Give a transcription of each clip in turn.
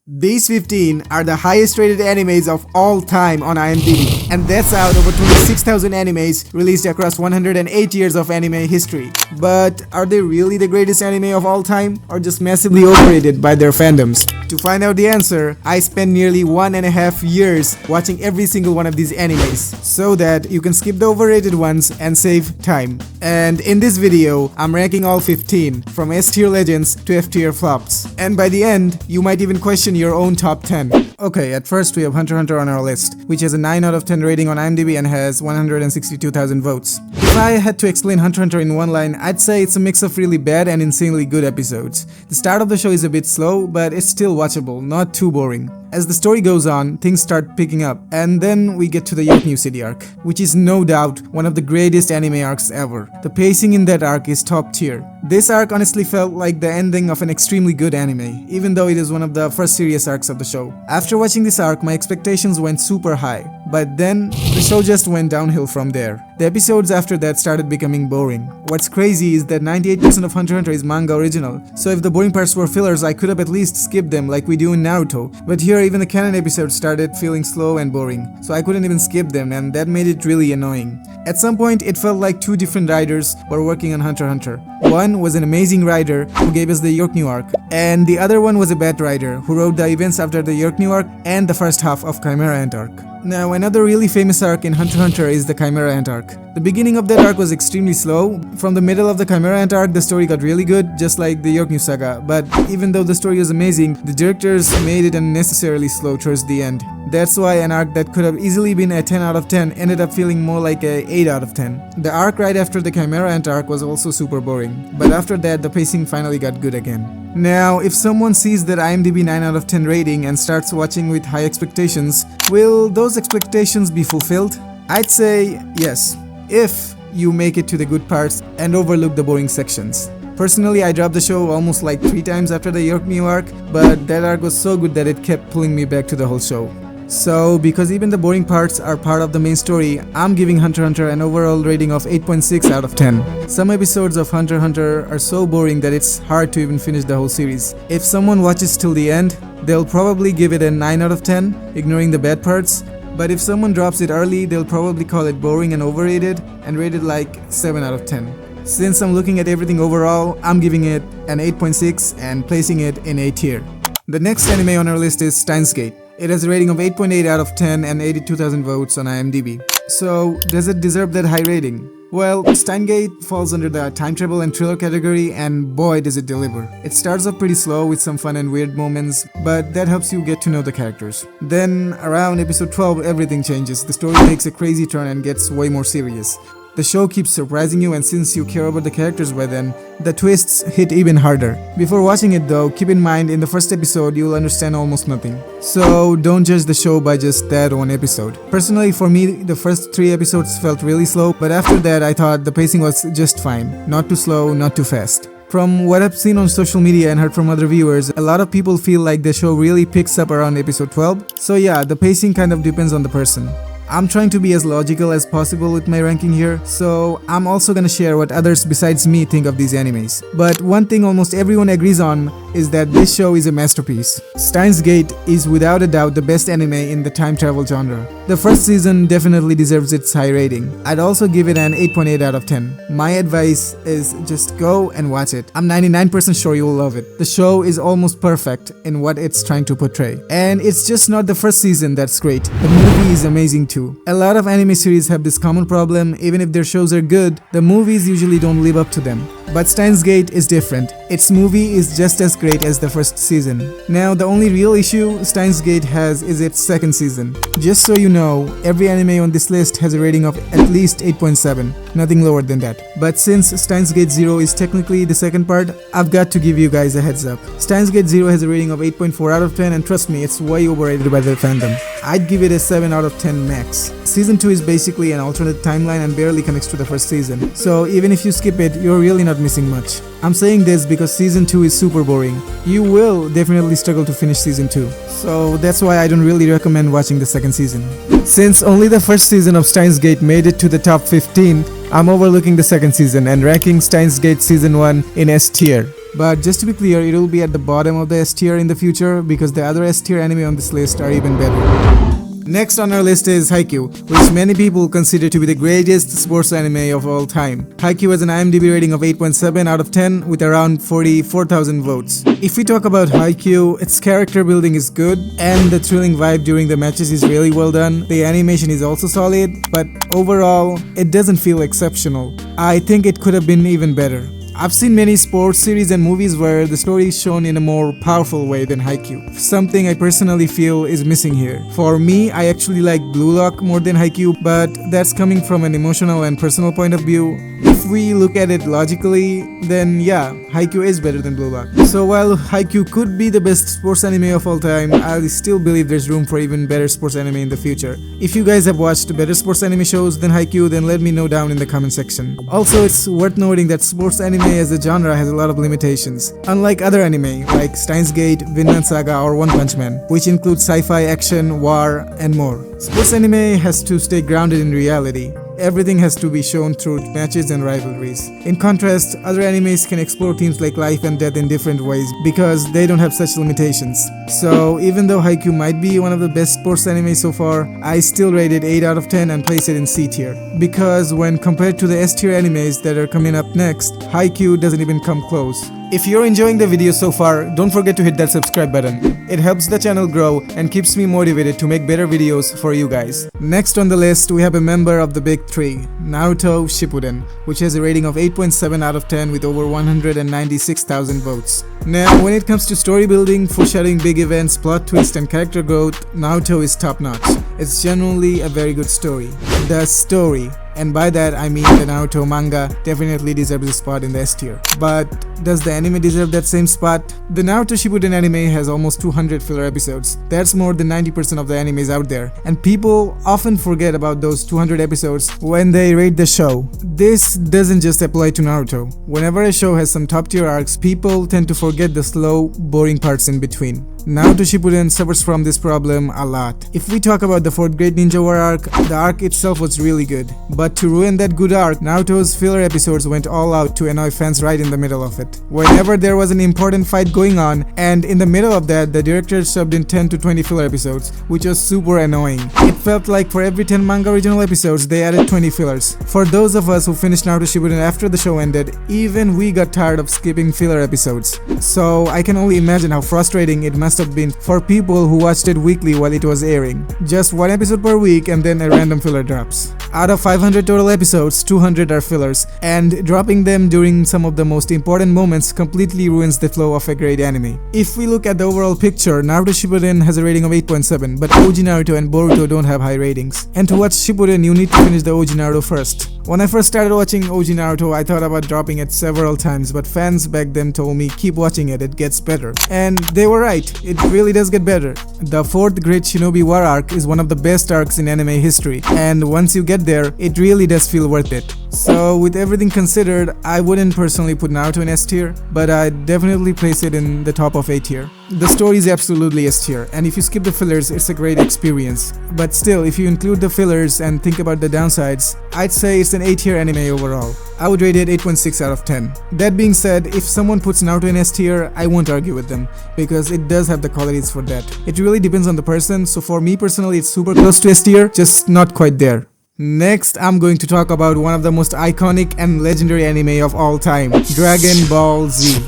These 15 are the highest rated animes of all time on Imdb, and that's out over 26,000 animes released across 108 years of anime history. But are they really the greatest anime of all time, or just massively overrated by their fandoms? To find out the answer, I spent nearly 1.5 years watching every single one of these animes, so that you can skip the overrated ones and save time. And in this video, I'm ranking all 15, from S tier legends to F tier flops. And by the end, you might even question your own top 10. Okay, at first we have Hunter x Hunter on our list, which has a 9 out of 10 rating on Imdb and has 162,000 votes. If I had to explain Hunter x Hunter in one line, I'd say it's a mix of really bad and insanely good episodes. The start of the show is a bit slow, but it's still watchable, not too boring. As the story goes on, things start picking up, and then we get to the Haikyuu City arc, which is no doubt one of the greatest anime arcs ever. The pacing in that arc is top tier. This arc honestly felt like the ending of an extremely good anime, even though it is one of the first serious arcs of the show. After watching this arc, my expectations went super high, but then the show just went downhill from there. The episodes after that started becoming boring. What's crazy is that 98% of Hunter x Hunter is manga original, so if the boring parts were fillers, I could have at least skipped them like we do in Naruto. But here even the canon episodes started feeling slow and boring, so I couldn't even skip them, and that made it really annoying. At some point, it felt like two different writers were working on Hunter x Hunter. One was an amazing writer who gave us the Haikyuu arc, and the other one was a bad writer who wrote the events after the Haikyuu arc and the first half of Chimera Ant arc. Now, another really famous arc in Hunter x Hunter is the Chimera Ant arc. The beginning of that arc was extremely slow. From the middle of the Chimera Ant arc, the story got really good, just like the Haikyuu saga. But even though the story was amazing, the directors made it unnecessarily slow towards the end. That's why an arc that could have easily been a 10 out of 10 ended up feeling more like a 8 out of 10. The arc right after the Chimera Ant arc was also super boring, but after that the pacing finally got good again. Now, if someone sees that Imdb 9 out of 10 rating and starts watching with high expectations, will those expectations be fulfilled? I'd say yes, if you make it to the good parts and overlook the boring sections. Personally, I dropped the show almost like 3 times after the Haikyuu arc, but that arc was so good that it kept pulling me back to the whole show. So, because even the boring parts are part of the main story, I'm giving Hunter x Hunter an overall rating of 8.6 out of 10. Some episodes of Hunter x Hunter are so boring that it's hard to even finish the whole series. If someone watches till the end, they'll probably give it a 9 out of 10, ignoring the bad parts. But if someone drops it early, they'll probably call it boring and overrated and rate it like 7 out of 10. Since I'm looking at everything overall, I'm giving it an 8.6 and placing it in A tier. The next anime on our list is Steins. It has a rating of 8.8 out of 10 and 82,000 votes on Imdb. So, does it deserve that high rating? Well, Steins falls under the time travel and thriller category, and boy does it deliver. It starts off pretty slow with some fun and weird moments, but that helps you get to know the characters. Then, around episode 12, everything changes. The story takes a crazy turn and gets way more serious. The show keeps surprising you, and since you care about the characters by then, the twists hit even harder. Before watching it though, keep in mind in the first episode you'll understand almost nothing. So don't judge the show by just that one episode. Personally, for me, the first 3 episodes felt really slow, but after that I thought the pacing was just fine. Not too slow, not too fast. From what I've seen on social media and heard from other viewers, a lot of people feel like the show really picks up around episode 12. So yeah, the pacing kind of depends on the person. I'm trying to be as logical as possible with my ranking here, so I'm also gonna share what others besides me think of these animes. But one thing almost everyone agrees on is that this show is a masterpiece. Steins Gate is without a doubt the best anime in the time travel genre. The first season definitely deserves its high rating. I'd also give it an 8.8 out of 10. My advice is just go and watch it. I'm 99% sure you will love it. The show is almost perfect in what it's trying to portray. And it's just not the first season that's great. The movie is amazing too. A lot of anime series have this common problem. Even if their shows are good, the movies usually don't live up to them. But Steins Gate is different. Its movie is just as great as the first season. Now, the only real issue Steins Gate has is its second season. Just so you know, every anime on this list has a rating of at least 8.7, nothing lower than that. But since Steins Gate 0 is technically the second part, I've got to give you guys a heads up. Steins Gate 0 has a rating of 8.4 out of 10, and trust me, it's way overrated by the fandom. I'd give it a 7 out of 10 max. Season 2 is basically an alternate timeline and barely connects to the first season. So even if you skip it, you're really not missing much. I'm saying this because season 2 is super boring. You will definitely struggle to finish season 2. So that's why I don't really recommend watching the second season. Since only the first season of Steins Gate made it to the top 15, I'm overlooking the second season and ranking Steins Gate season 1 in S tier. But just to be clear, it will be at the bottom of the S tier in the future because the other S tier anime on this list are even better. Next on our list is Haikyuu, which many people consider to be the greatest sports anime of all time. Haikyuu has an IMDb rating of 8.7 out of 10 with around 44,000 votes. If we talk about Haikyuu, its character building is good and the thrilling vibe during the matches is really well done. The animation is also solid, but overall, it doesn't feel exceptional. I think it could have been even better. I've seen many sports series and movies where the story is shown in a more powerful way than Haikyuu, something I personally feel is missing here. For me, I actually like Blue Lock more than Haikyuu, but that's coming from an emotional and personal point of view. If we look at it logically, then yeah, Haikyuu is better than Blue Lock. So while Haikyuu could be the best sports anime of all time, I still believe there's room for even better sports anime in the future. If you guys have watched better sports anime shows than Haikyuu, then let me know down in the comment section. Also, it's worth noting that sports anime as a genre has a lot of limitations, unlike other anime like Steins, Vinland Saga or One Punch Man, which include sci-fi, action, war, and more. Sports anime has to stay grounded in reality. Everything has to be shown through matches and rivalries. In contrast, other animes can explore themes like life and death in different ways because they don't have such limitations. So even though Haikyuu might be one of the best sports anime so far, I still rate it 8 out of 10 and place it in C tier. Because when compared to the S tier animes that are coming up next, Haikyuu doesn't even come close. If you're enjoying the video so far, don't forget to hit that subscribe button. It helps the channel grow and keeps me motivated to make better videos for you guys. Next on the list, we have a member of the big three, Naruto Shippuden, which has a rating of 8.7 out of 10 with over 196,000 votes. Now, when it comes to story building, foreshadowing big events, plot twist and character growth, Naruto is top notch. It's genuinely a very good story. The story, and by that I mean the Naruto manga, definitely deserves a spot in the S tier. But does the anime deserve that same spot? The Naruto Shippuden anime has almost 200 filler episodes. That's more than 90% of the animes out there, and people often forget about those 200 episodes when they rate the show. This doesn't just apply to Naruto. Whenever a show has some top tier arcs, people tend to forget the slow, boring parts in between. Naruto Shippuden suffers from this problem a lot. If we talk about the 4th Great Ninja War arc, the arc itself was really good. But to ruin that good arc, Naruto's filler episodes went all out to annoy fans right in the middle of it. Whenever there was an important fight going on, and in the middle of that, the director subbed in 10 to 20 filler episodes, which was super annoying. It felt like for every 10 manga original episodes, they added 20 fillers. For those of us who finished Naruto Shippuden after the show ended, even we got tired of skipping filler episodes. So I can only imagine how frustrating it must have been for people who watched it weekly while it was airing. Just one episode per week and then a random filler drops. Out of 500 total episodes, 200 are fillers, and dropping them during some of the most important moments completely ruins the flow of a great anime. If we look at the overall picture, Naruto Shippuden has a rating of 8.7, but OG Naruto and Boruto don't have high ratings. And to watch Shippuden, you need to finish the OG Naruto first. When I first started watching OG Naruto, I thought about dropping it several times, but fans back then told me keep watching it gets better. And they were right, it really does get better. The 4th Great Shinobi War arc is one of the best arcs in anime history, and once you get there, it really does feel worth it. So with everything considered, I wouldn't personally put Naruto in S tier, but I'd definitely place it in the top of A tier. The story is absolutely S tier, and if you skip the fillers, it's a great experience. But still, if you include the fillers and think about the downsides, I'd say it's an A tier anime overall. I would rate it 8.6 out of 10. That being said, if someone puts Naruto in S tier, I won't argue with them, because it does have the qualities for that. It really depends on the person, so for me personally, it's super close to S tier, just not quite there. Next, I'm going to talk about one of the most iconic and legendary anime of all time, Dragon Ball Z,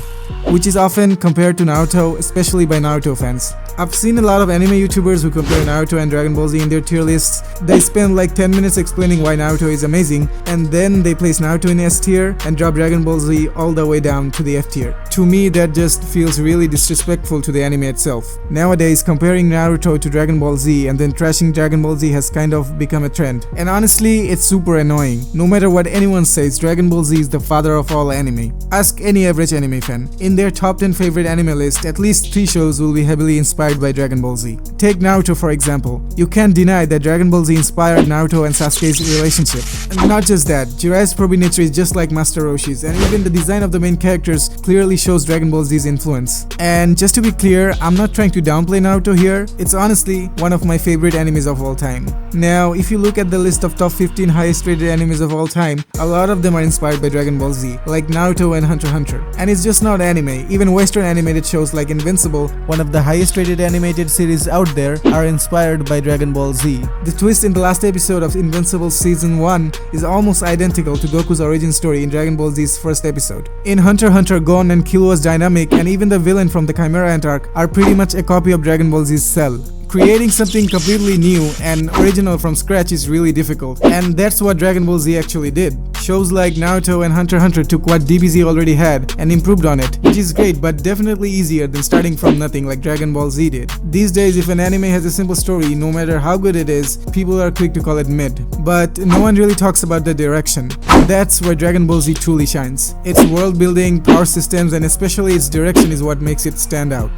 which is often compared to Naruto, especially by Naruto fans. I've seen a lot of anime YouTubers who compare Naruto and Dragon Ball Z in their tier lists. They spend like 10 minutes explaining why Naruto is amazing, and then they place Naruto in S tier and drop Dragon Ball Z all the way down to the F tier. To me, that just feels really disrespectful to the anime itself. Nowadays, comparing Naruto to Dragon Ball Z and then trashing Dragon Ball Z has kind of become a trend. And honestly, it's super annoying. No matter what anyone says, Dragon Ball Z is the father of all anime. Ask any average anime fan. In their top 10 favorite anime list, at least 3 shows will be heavily inspired inspired by Dragon Ball Z. Take Naruto for example. You can't deny that Dragon Ball Z inspired Naruto and Sasuke's relationship. And not just that, Jiraiya's probing nature is just like Master Roshi's, and even the design of the main characters clearly shows Dragon Ball Z's influence. And just to be clear, I'm not trying to downplay Naruto here, it's honestly one of my favorite animes of all time. Now, if you look at the list of top 15 highest rated animes of all time, a lot of them are inspired by Dragon Ball Z, like Naruto and Hunter x Hunter. And it's just not anime, even Western animated shows like Invincible, one of the highest rated animated series out there, are inspired by Dragon Ball Z. The twist in the last episode of Invincible Season 1 is almost identical to Goku's origin story in Dragon Ball Z's first episode. In Hunter x Hunter, Gon and Killua's dynamic and even the villain from the Chimera Ant arc are pretty much a copy of Dragon Ball Z's Cell. Creating something completely new and original from scratch is really difficult, and that's what Dragon Ball Z actually did. Shows like Naruto and Hunter x Hunter took what DBZ already had and improved on it, which is great but definitely easier than starting from nothing like Dragon Ball Z did. These days, if an anime has a simple story, no matter how good it is, people are quick to call it mid. But no one really talks about the direction. That's where Dragon Ball Z truly shines. Its world building, power systems, and especially its direction is what makes it stand out.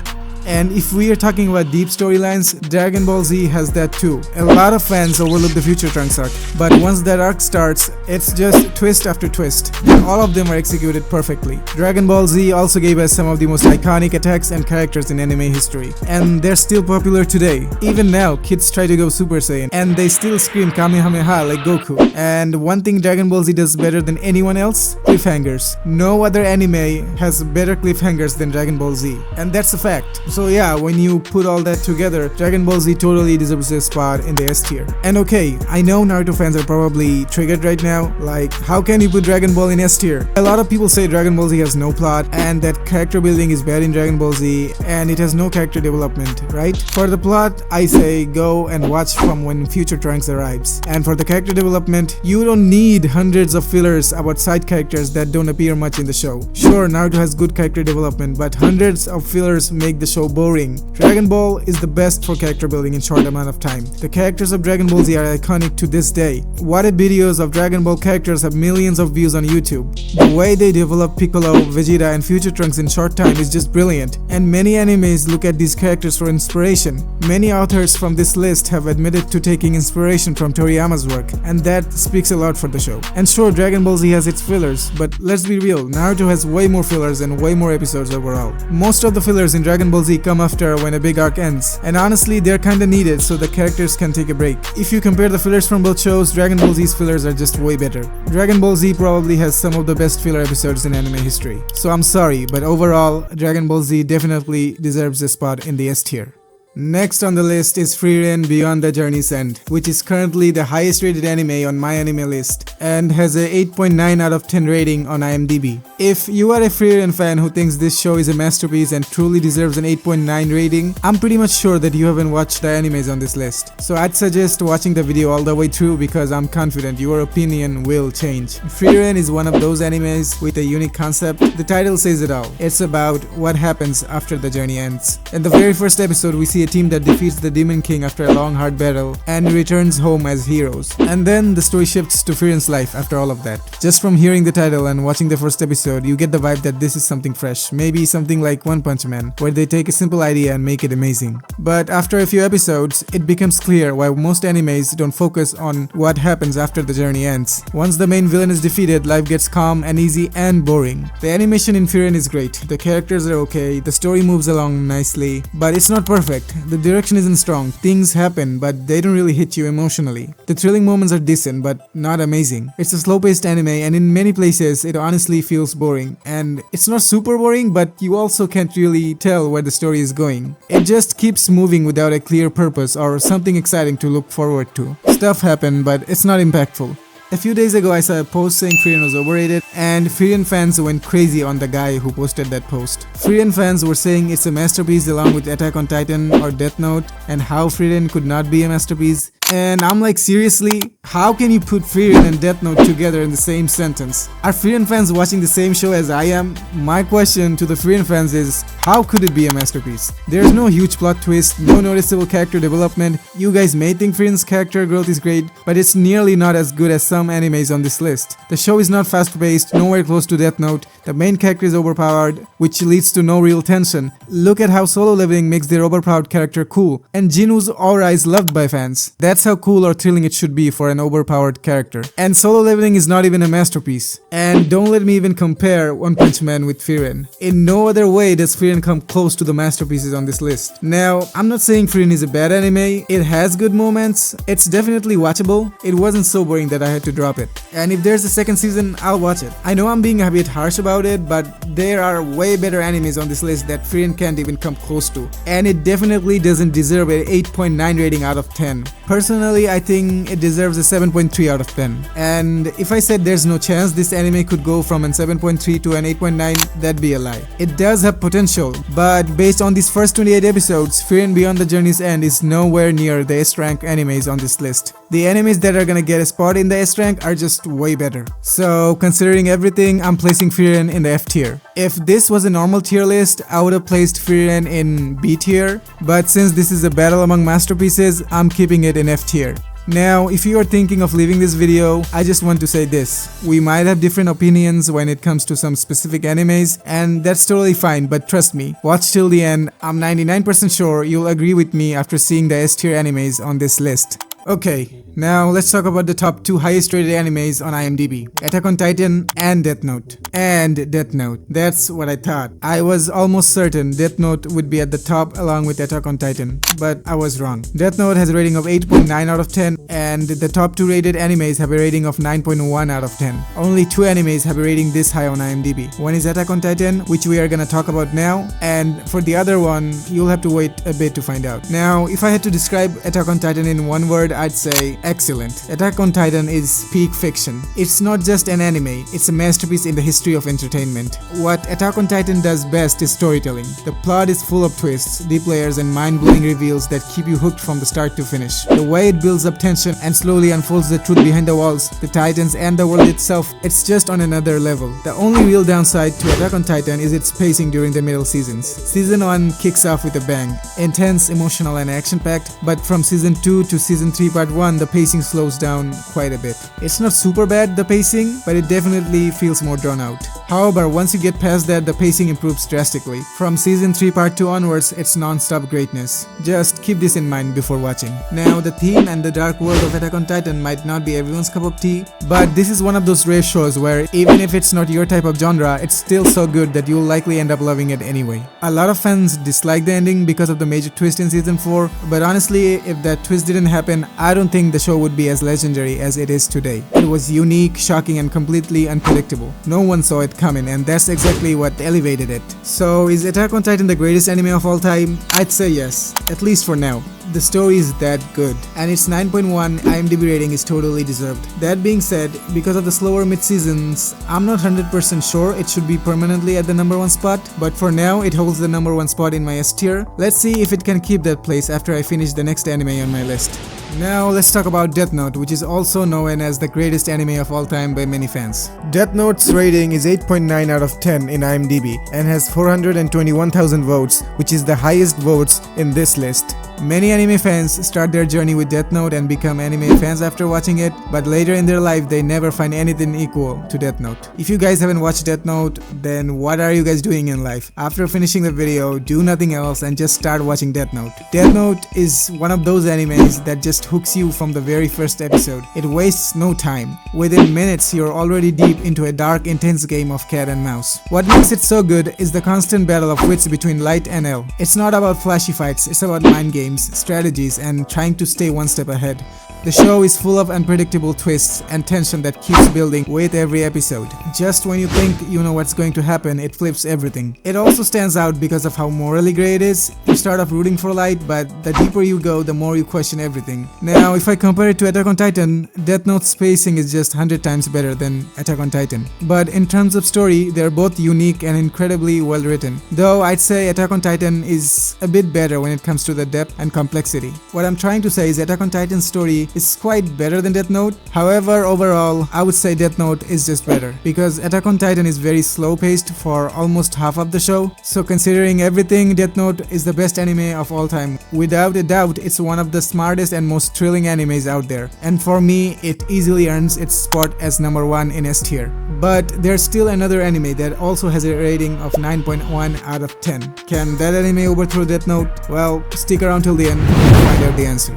And if we are talking about deep storylines, Dragon Ball Z has that too. A lot of fans overlook the Future Trunks arc, but once that arc starts, it's just twist after twist, and all of them are executed perfectly. Dragon Ball Z also gave us some of the most iconic attacks and characters in anime history, and they're still popular today. Even now, kids try to go Super Saiyan, and they still scream Kamehameha like Goku. And one thing Dragon Ball Z does better than anyone else? Cliffhangers. No other anime has better cliffhangers than Dragon Ball Z, and that's a fact. So yeah, when you put all that together, Dragon Ball Z totally deserves a spot in the S tier. And okay, I know Naruto fans are probably triggered right now, like how can you put Dragon Ball in S tier? A lot of people say Dragon Ball Z has no plot and that character building is bad in Dragon Ball Z and it has no character development, right? For the plot, I say go and watch from when Future Trunks arrives. And for the character development, you don't need hundreds of fillers about side characters that don't appear much in the show. Sure, Naruto has good character development, but hundreds of fillers make the show boring. Dragon Ball is the best for character building in short amount of time. The characters of Dragon Ball Z are iconic to this day. What if videos of Dragon Ball characters have millions of views on YouTube? The way they develop Piccolo, Vegeta and Future Trunks in short time is just brilliant, and many animes look at these characters for inspiration. Many authors from this list have admitted to taking inspiration from Toriyama's work, and that speaks a lot for the show. And sure, Dragon Ball Z has its fillers, but let's be real, Naruto has way more fillers and way more episodes overall. Most of the fillers in Dragon Ball Z come after when a big arc ends, and honestly they're kinda needed so the characters can take a break. If you compare the fillers from both shows, Dragon Ball Z's fillers are just way better. Dragon Ball Z probably has some of the best filler episodes in anime history. So I'm sorry, but overall, Dragon Ball Z definitely deserves a spot in the S tier. Next on the list is Frieren Beyond the Journey's End, which is currently the highest rated anime on my anime list and has a 8.9 out of 10 rating on IMDb. If you are a Frieren fan who thinks this show is a masterpiece and truly deserves an 8.9 rating, I'm pretty much sure that you haven't watched the animes on this list. So I'd suggest watching the video all the way through because I'm confident your opinion will change. Frieren is one of those animes with a unique concept. The title says it all. It's about what happens after the journey ends. In the very first episode, we see a team that defeats the Demon King after a long hard battle and returns home as heroes. And then the story shifts to Frieren's life after all of that. Just from hearing the title and watching the first episode, you get the vibe that this is something fresh, maybe something like One Punch Man, where they take a simple idea and make it amazing. But after a few episodes, it becomes clear why most animes don't focus on what happens after the journey ends. Once the main villain is defeated, life gets calm and easy and boring. The animation in Frieren is great, the characters are okay, the story moves along nicely, but it's not perfect. The direction isn't strong, things happen but they don't really hit you emotionally. The thrilling moments are decent but not amazing. It's a slow-paced anime and in many places it honestly feels boring. And it's not super boring, but you also can't really tell where the story is going. It just keeps moving without a clear purpose or something exciting to look forward to. Stuff happen but it's not impactful. A few days ago I saw a post saying Frieren was overrated and Frieren fans went crazy on the guy who posted that post. Frieren fans were saying it's a masterpiece along with Attack on Titan or Death Note and how Frieren could not be a masterpiece. And I'm like, seriously? How can you put Frieren and Death Note together in the same sentence? Are Frieren fans watching the same show as I am? My question to the Frieren fans is, how could it be a masterpiece? There's no huge plot twist, no noticeable character development. You guys may think Frieren's character growth is great, but it's nearly not as good as some animes on this list. The show is not fast-paced, nowhere close to Death Note. The main character is overpowered, which leads to no real tension. Look at how Solo Leveling makes their overpowered character cool, and Jinu's aura is loved by fans. That's how cool or thrilling it should be for an overpowered character. And Solo Leveling is not even a masterpiece. And don't let me even compare One Punch Man with Frieren. In no other way does Frieren come close to the masterpieces on this list. Now, I'm not saying Frieren is a bad anime. It has good moments. It's definitely watchable. It wasn't so boring that I had to drop it. And if there's a second season, I'll watch it. I know I'm being a bit harsh about it, but there are way better animes on this list that Frieren can't even come close to. And it definitely doesn't deserve an 8.9 rating out of 10. Personally, I think it deserves a 7.3 out of 10. And if I said there's no chance this anime could go from an 7.3 to an 8.9, that'd be a lie. It does have potential, but based on these first 28 episodes, Frieren Beyond the Journey's End is nowhere near the S-rank animes on this list. The animes that are gonna get a spot in the S-rank are just way better. So considering everything, I'm placing Frieren in the F tier. If this was a normal tier list, I would have placed Frieren in B tier, but since this is a battle among masterpieces, I'm keeping it in F tier. Now, if you are thinking of leaving this video, I just want to say this. We might have different opinions when it comes to some specific animes, and that's totally fine, but trust me, watch till the end. I'm 99% sure you'll agree with me after seeing the S tier animes on this list. Okay, now let's talk about the top 2 highest rated animes on IMDb. Attack on Titan and Death Note. And Death Note. That's what I thought. I was almost certain Death Note would be at the top along with Attack on Titan, but I was wrong. Death Note has a rating of 8.9 out of 10, and the top 2 rated animes have a rating of 9.1 out of 10. Only 2 animes have a rating this high on IMDb. One is Attack on Titan, which we are gonna talk about now, and for the other one, you'll have to wait a bit to find out. Now, if I had to describe Attack on Titan in one word, I'd say excellent. Attack on Titan is peak fiction. It's not just an anime, it's a masterpiece in the history of entertainment. What Attack on Titan does best is storytelling. The plot is full of twists, deep layers, and mind-blowing reveals that keep you hooked from the start to finish. The way it builds up tension and slowly unfolds the truth behind the walls, the Titans, and the world itself, it's just on another level. The only real downside to Attack on Titan is its pacing during the middle seasons. Season 1 kicks off with a bang. Intense, emotional, and action-packed, but from Season 2 to Season 3 Part 1, the pacing slows down quite a bit. It's not super bad, the pacing, but it definitely feels more drawn out. However, once you get past that, the pacing improves drastically. From Season 3 Part 2 onwards, it's non-stop greatness. Just keep this in mind before watching. Now, the theme and the dark world of Attack on Titan might not be everyone's cup of tea, but this is one of those rare shows where even if it's not your type of genre, it's still so good that you'll likely end up loving it anyway. A lot of fans dislike the ending because of the major twist in Season 4, but honestly, if that twist didn't happen, I don't think the show would be as legendary as it is today. It was unique, shocking, and completely unpredictable. No one saw it coming, and that's exactly what elevated it. So, is Attack on Titan the greatest anime of all time? I'd say yes, at least for now. The story is that good, and its 9.1 IMDb rating is totally deserved. That being said, because of the slower mid-seasons, I'm not 100% sure it should be permanently at the number 1 spot, but for now it holds the number 1 spot in my S tier. Let's see if it can keep that place after I finish the next anime on my list. Now let's talk about Death Note, which is also known as the greatest anime of all time by many fans. Death Note's rating is 8.9 out of 10 in IMDb and has 421,000 votes, which is the highest votes in this list. Many anime fans start their journey with Death Note and become anime fans after watching it, but later in their life they never find anything equal to Death Note. If you guys haven't watched Death Note, then what are you guys doing in life? After finishing the video, do nothing else and just start watching Death Note. Death Note is one of those animes that just hooks you from the very first episode. It wastes no time. Within minutes, you're already deep into a dark, intense game of cat and mouse. What makes it so good is the constant battle of wits between Light and L. It's not about flashy fights, it's about mind games, strategies, and trying to stay one step ahead. The show is full of unpredictable twists and tension that keeps building with every episode. Just when you think you know what's going to happen, it flips everything. It also stands out because of how morally grey it is. You start off rooting for Light, but the deeper you go, the more you question everything. Now, if I compare it to Attack on Titan, Death Note's pacing is just 100 times better than Attack on Titan. But in terms of story, they're both unique and incredibly well written. Though I'd say Attack on Titan is a bit better when it comes to the depth and complexity. What I'm trying to say is Attack on Titan's story is quite better than Death Note. However, overall, I would say Death Note is just better because Attack on Titan is very slow paced for almost half of the show. So considering everything, Death Note is the best anime of all time. Without a doubt, it's one of the smartest and most thrilling animes out there. And for me, it easily earns its spot as number 1 in S tier. But there's still another anime that also has a rating of 9.1 out of 10. Can that anime overthrow Death Note? Well, stick around till the end to find out the answer.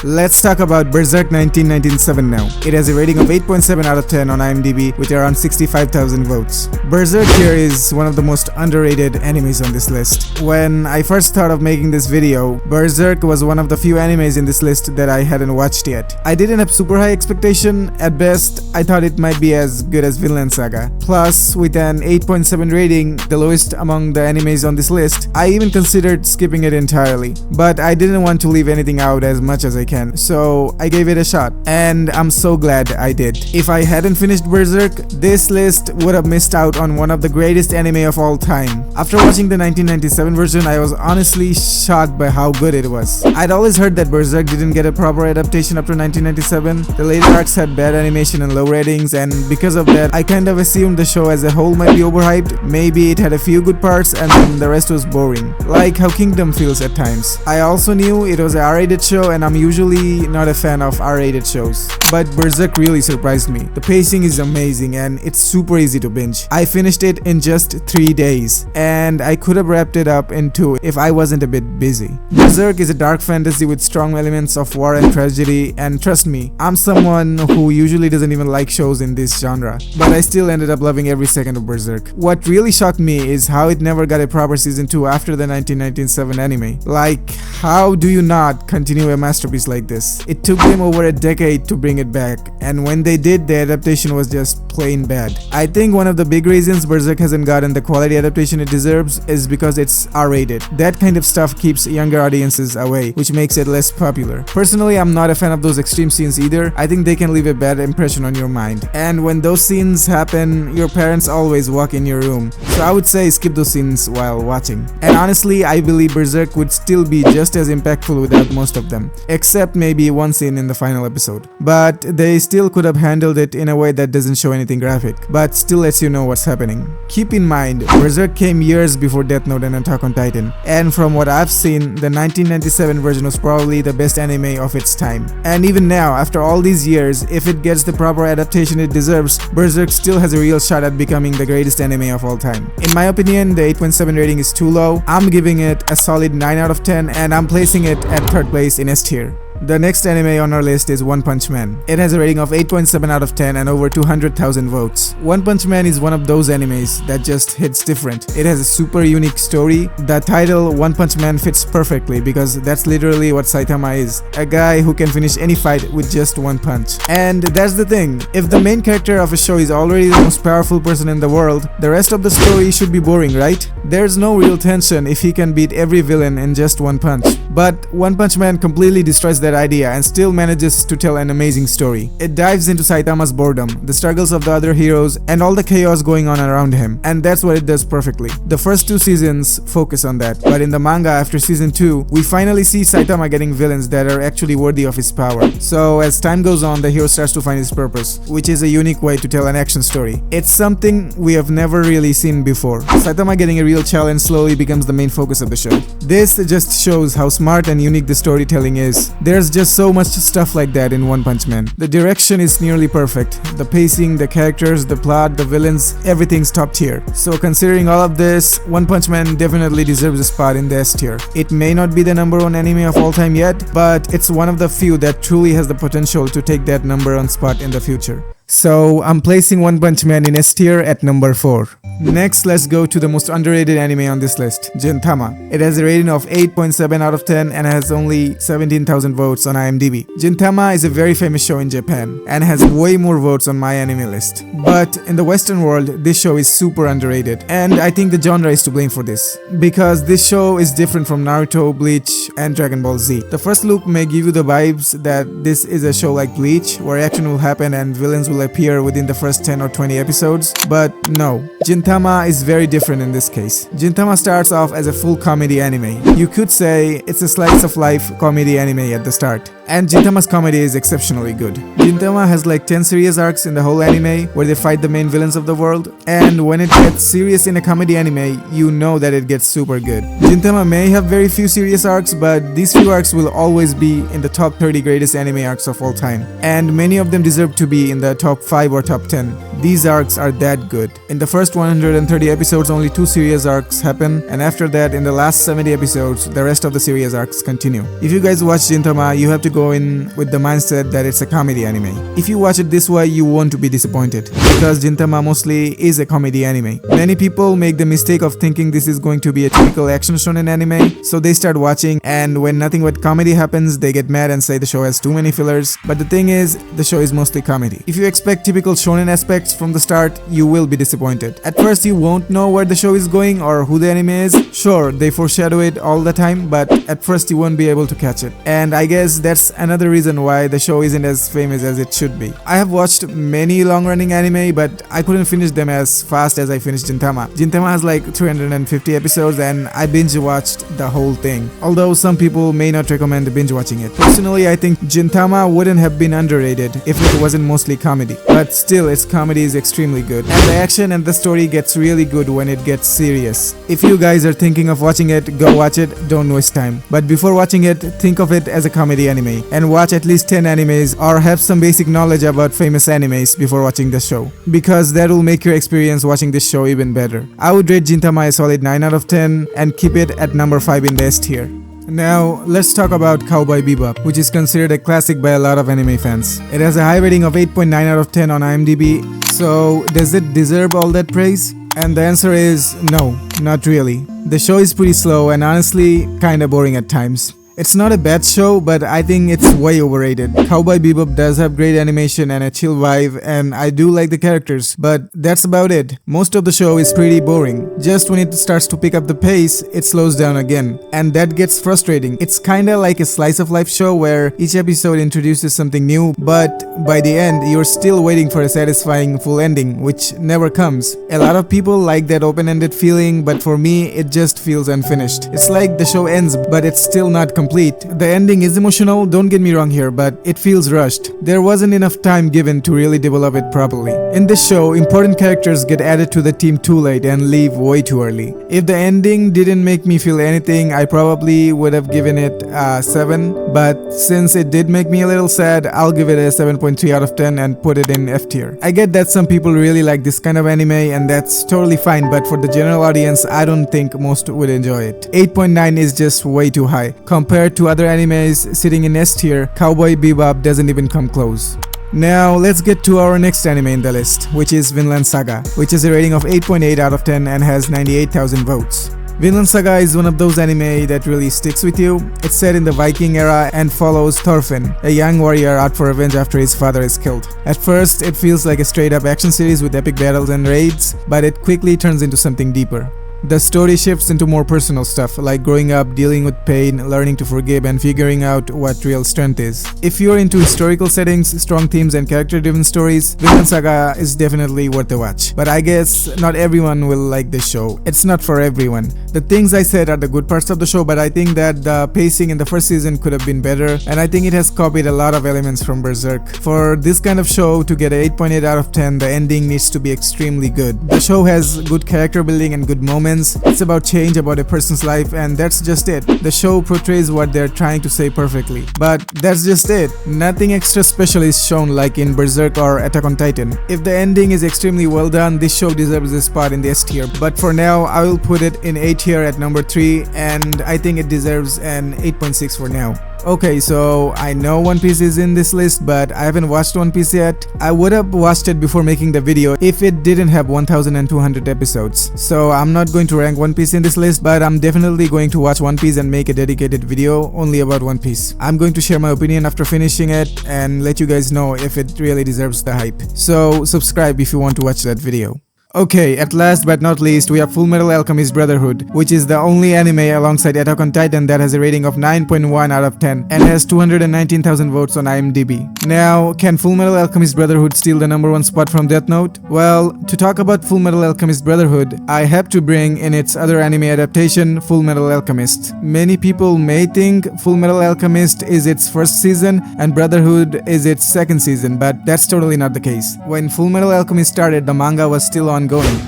Let's talk about Berserk 1997 now. It has a rating of 8.7 out of 10 on IMDb with around 65,000 votes. Berserk here is one of the most underrated animes on this list. When I first thought of making this video, Berserk was one of the few animes in this list that I hadn't watched yet. I didn't have super high expectation. At best, I thought it might be as good as Vinland Saga. Plus, with an 8.7 rating, the lowest among the animes on this list, I even considered skipping it entirely. But I didn't want to leave anything out as much as I can, so I gave it a shot, and I'm so glad I did. If I hadn't finished Berserk, this list would have missed out on one of the greatest anime of all time. After watching the 1997 version, I was honestly shocked by how good it was. I'd always heard that Berserk didn't get a proper adaptation after 1997. The later arcs had bad animation and low ratings, and because of that, I kind of assumed the show as a whole might be overhyped. Maybe it had a few good parts and then the rest was boring, like how Kingdom feels at times. I also knew it was an R-rated show, and I'm usually not a fan of R-rated shows, but Berserk really surprised me. The pacing is amazing and it's super easy to binge. I finished it in just 3 days, and I could have wrapped it up in 2 if I wasn't a bit busy. Berserk is a dark fantasy with strong elements of war and tragedy, and trust me, I'm someone who usually doesn't even like shows in this genre, but I still ended up loving every second of Berserk. What really shocked me is how it never got a proper season 2 after the 1997 anime. Like, how do you not continue a masterpiece like this? It took them over a decade to bring it back, and when they did, the adaptation was just plain bad. I think one of the big reasons Berserk hasn't gotten the quality adaptation it deserves is because it's R-rated. That kind of stuff keeps younger audiences away, which makes it less popular. Personally, I'm not a fan of those extreme scenes either. I think they can leave a bad impression on your mind, and when those scenes happen, your parents always walk in your room. So I would say skip those scenes while watching. And honestly, I believe Berserk would still be just as impactful without most of them, except maybe one scene in the final episode. But they still could have handled it in a way that doesn't show anything graphic, but still lets you know what's happening. Keep in mind, Berserk came years before Death Note and Attack on Titan, and from what I've seen, the 1997 version was probably the best anime of its time. And even now, after all these years, if it gets the proper adaptation it deserves, Berserk still has a real shot at becoming the greatest anime of all time. In my opinion, the 8.7 rating is too low. I'm giving it a solid 9 out of 10, and I'm placing it at 3rd place in S tier. The next anime on our list is One Punch Man. It has a rating of 8.7 out of 10 and over 200,000 votes. One Punch Man is one of those animes that just hits different. It has a super unique story. The title One Punch Man fits perfectly because that's literally what Saitama is. A guy who can finish any fight with just one punch. And that's the thing. If the main character of a show is already the most powerful person in the world, the rest of the story should be boring, right? There's no real tension if he can beat every villain in just one punch. But One Punch Man completely destroys that idea and still manages to tell an amazing story. It dives into Saitama's boredom, the struggles of the other heroes, and all the chaos going on around him, and that's what it does perfectly. The first 2 seasons focus on that, but in the manga after season 2, we finally see Saitama getting villains that are actually worthy of his power. So as time goes on, the hero starts to find his purpose, which is a unique way to tell an action story. It's something we have never really seen before. Saitama getting a real challenge slowly becomes the main focus of the show. This just shows how smart and unique the storytelling is. There's just so much stuff like that in One Punch Man. The direction is nearly perfect. The pacing, the characters, the plot, the villains, everything's top tier. So considering all of this, One Punch Man definitely deserves a spot in the S tier. It may not be the number 1 anime of all time yet, but it's one of the few that truly has the potential to take that number 1 spot in the future. So I'm placing One Punch Man in S tier at number 4. Next, let's go to the most underrated anime on this list, Gintama. It has a rating of 8.7 out of 10 and has only 17,000 votes on IMDb. Gintama is a very famous show in Japan and has way more votes on my anime list. But in the Western world, this show is super underrated, and I think the genre is to blame for this, because this show is different from Naruto, Bleach, and Dragon Ball Z. The first look may give you the vibes that this is a show like Bleach, where action will happen and villains will will appear within the first 10 or 20 episodes, but no. Gintama is very different in this case. Gintama starts off as a full comedy anime. You could say it's a slice of life comedy anime at the start. And Gintama's comedy is exceptionally good. Gintama has like 10 serious arcs in the whole anime where they fight the main villains of the world, and when it gets serious in a comedy anime, you know that it gets super good. Gintama may have very few serious arcs, but these few arcs will always be in the top 30 greatest anime arcs of all time, and many of them deserve to be in the top 5 or top 10. These arcs are that good. In the first 130 episodes, only 2 serious arcs happen, and after that, in the last 70 episodes, the rest of the serious arcs continue. If you guys watch Gintama, you have to go in with the mindset that it's a comedy anime. If you watch it this way, you won't be disappointed, because Gintama mostly is a comedy anime. Many people make the mistake of thinking this is going to be a typical action shonen anime, so they start watching, and when nothing but comedy happens, they get mad and say the show has too many fillers. But the thing is, the show is mostly comedy. If you expect typical shonen aspects from the start, you will be disappointed. At first, you won't know where the show is going or who the anime is. Sure, they foreshadow it all the time, but at first you won't be able to catch it. And I guess that's another reason why the show isn't as famous as it should be. I have watched many long-running anime, but I couldn't finish them as fast as I finished Gintama. Gintama has like 350 episodes, and I binge-watched the whole thing. Although some people may not recommend binge-watching it. Personally, I think Gintama wouldn't have been underrated if it wasn't mostly comedy. But still, its comedy is extremely good, and the action and the story gets really good when it gets serious. If you guys are thinking of watching it, go watch it, don't waste time. But before watching it, think of it as a comedy anime, and watch at least 10 animes or have some basic knowledge about famous animes before watching the show, because that will make your experience watching this show even better. I would rate Gintama a solid 9 out of 10 and keep it at number 5 in the S tier. Now, let's talk about Cowboy Bebop, which is considered a classic by a lot of anime fans. It has a high rating of 8.9 out of 10 on IMDb, so does it deserve all that praise? And the answer is no, not really. The show is pretty slow and honestly kinda boring at times. It's not a bad show, but I think it's way overrated. Cowboy Bebop does have great animation and a chill vibe, and I do like the characters, but that's about it. Most of the show is pretty boring. Just when it starts to pick up the pace, it slows down again, and that gets frustrating. It's kinda like a slice of life show where each episode introduces something new, but by the end, you're still waiting for a satisfying full ending, which never comes. A lot of people like that open-ended feeling, but for me, it just feels unfinished. It's like the show ends, but it's still not complete. The ending is emotional, don't get me wrong here, but it feels rushed. There wasn't enough time given to really develop it properly. In this show, important characters get added to the team too late and leave way too early. If the ending didn't make me feel anything, I probably would have given it a 7, but since it did make me a little sad, I'll give it a 7.3 out of 10 and put it in F tier. I get that some people really like this kind of anime, and that's totally fine, but for the general audience, I don't think most would enjoy it. 8.9 is just way too high. Compared to other animes sitting in S tier, Cowboy Bebop doesn't even come close. Now let's get to our next anime in the list, which is Vinland Saga, which has a rating of 8.8 out of 10 and has 98,000 votes. Vinland Saga is one of those anime that really sticks with you. It's set in the Viking era and follows Thorfinn, a young warrior out for revenge after his father is killed. At first, it feels like a straight-up action series with epic battles and raids, but it quickly turns into something deeper. The story shifts into more personal stuff, like growing up, dealing with pain, learning to forgive, and figuring out what real strength is. If you're into historical settings, strong themes, and character-driven stories, Vinland Saga is definitely worth a watch. But I guess not everyone will like this show. It's not for everyone. The things I said are the good parts of the show, but I think that the pacing in the first season could have been better, and I think it has copied a lot of elements from Berserk. For this kind of show to get an 8.8 out of 10, the ending needs to be extremely good. The show has good character building and good moments. It's about change, about a person's life, and that's just it. The show portrays what they're trying to say perfectly. But that's just it. Nothing extra special is shown like in Berserk or Attack on Titan. If the ending is extremely well done, this show deserves a spot in the S tier. But for now, I will put it in A tier at number 3, and I think it deserves an 8.6 for now. Okay, so I know One Piece is in this list, but I haven't watched One Piece yet. I would have watched it before making the video if it didn't have 1,200 episodes. So I'm not going to rank One Piece in this list, but I'm definitely going to watch One Piece and make a dedicated video only about One Piece. I'm going to share my opinion after finishing it and let you guys know if it really deserves the hype. So subscribe if you want to watch that video. Okay, at last but not least, we have Fullmetal Alchemist Brotherhood, which is the only anime alongside Attack on Titan that has a rating of 9.1 out of 10 and has 219,000 votes on IMDb. Now, can Fullmetal Alchemist Brotherhood steal the #1 spot from Death Note? Well, to talk about Fullmetal Alchemist Brotherhood, I have to bring in its other anime adaptation, Fullmetal Alchemist. Many people may think Fullmetal Alchemist is its first season and Brotherhood is its second season, but that's totally not the case. When Fullmetal Alchemist started, the manga was still ongoing.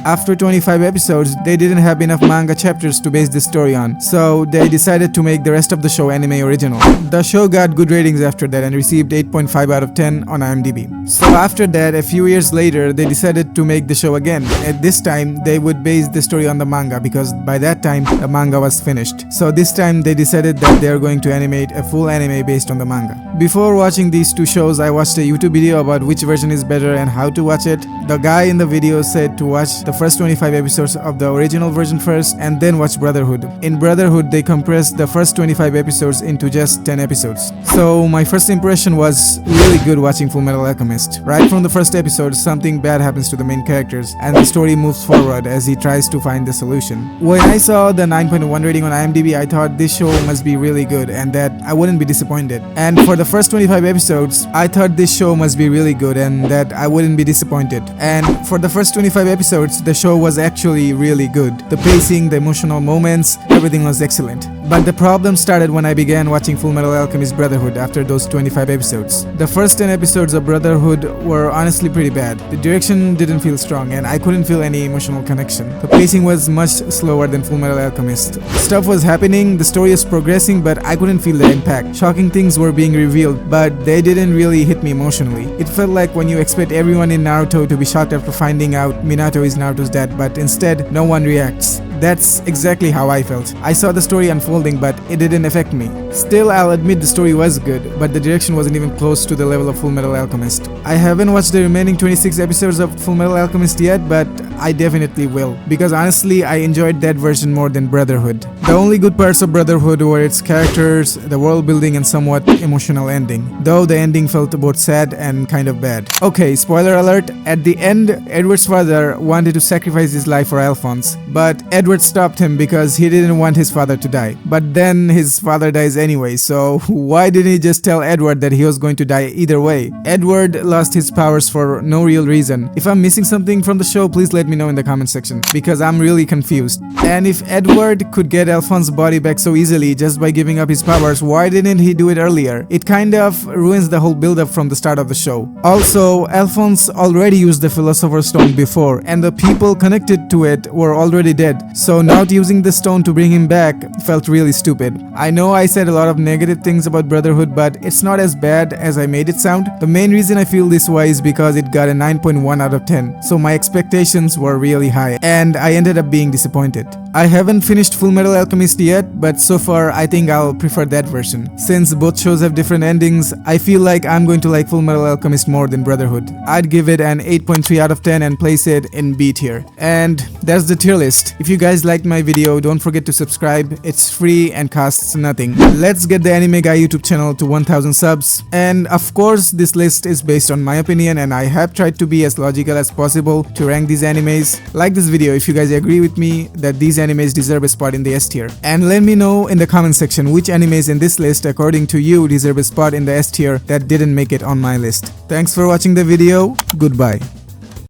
After 25 episodes, they didn't have enough manga chapters to base the story on, so they decided to make the rest of the show anime original. The show got good ratings after that and received 8.5 out of 10 on IMDb. So after that, a few years later, they decided to make the show again. At this time, they would base the story on the manga because by that time, the manga was finished. So this time, they decided that they are going to animate a full anime based on the manga. Before watching these two shows, I watched a YouTube video about which version is better and how to watch it. The guy in the video said to watch the first 25 episodes of the original version first and then watch Brotherhood. In Brotherhood, they compressed the first 25 episodes into just 10 episodes. So my first impression was really good watching Fullmetal Alchemist. Right from the first episode, something bad happens to the main characters and the story moves forward as he tries to find the solution. When I saw the 9.1 rating on IMDb, I thought this show must be really good and that I wouldn't be disappointed. And for the first 25 episodes, I thought this show must be really good and that I wouldn't be disappointed. And for the first 25 episodes, the show was actually really good. The pacing, the emotional moments, everything was excellent. But the problem started when I began watching Fullmetal Alchemist Brotherhood after those 25 episodes. The first 10 episodes of Brotherhood were honestly pretty bad. The direction didn't feel strong and I couldn't feel any emotional connection. The pacing was much slower than Fullmetal Alchemist. Stuff was happening, the story was progressing, but I couldn't feel the impact. Shocking things were being revealed, but they didn't really hit me emotionally. It felt like when you expect everyone in Naruto to be shocked after finding out Minato is Naruto's dad, but instead no one reacts. That's exactly how I felt. I saw the story unfolding, but it didn't affect me. Still, I'll admit the story was good, but the direction wasn't even close to the level of Fullmetal Alchemist. I haven't watched the remaining 26 episodes of Fullmetal Alchemist yet, but I definitely will, because honestly, I enjoyed that version more than Brotherhood. The only good parts of Brotherhood were its characters, the world building, and somewhat emotional ending, though the ending felt both sad and kind of bad. Okay, spoiler alert, at the end, Edward's father wanted to sacrifice his life for Alphonse, but Edward stopped him because he didn't want his father to die. But then his father dies anyway, so why didn't he just tell Edward that he was going to die either way? Edward lost his powers for no real reason. If I'm missing something from the show, please let me know in the comment section, because I'm really confused. And if Edward could get Alphonse's body back so easily just by giving up his powers, why didn't he do it earlier? It kind of ruins the whole build-up from the start of the show. Also, Alphonse already used the Philosopher's Stone before, and the people connected to it were already dead. So not using the stone to bring him back felt really stupid. I know I said a lot of negative things about Brotherhood, but it's not as bad as I made it sound. The main reason I feel this way is because it got a 9.1 out of 10, so my expectations were really high, and I ended up being disappointed. I haven't finished Fullmetal Alchemist yet, but so far I think I'll prefer that version. Since both shows have different endings, I feel like I'm going to like Fullmetal Alchemist more than Brotherhood. I'd give it an 8.3 out of 10 and place it in B tier. And that's the tier list. If you guys liked my video, don't forget to subscribe. It's free and costs nothing. Let's get the Anime Guy YouTube channel to 1000 subs. And of course, this list is based on my opinion and I have tried to be as logical as possible to rank these animes. Like this video if you guys agree with me that these animes deserve a spot in the S tier. And let me know in the comment section which animes in this list according to you deserve a spot in the S tier that didn't make it on my list. Thanks for watching the video. Goodbye.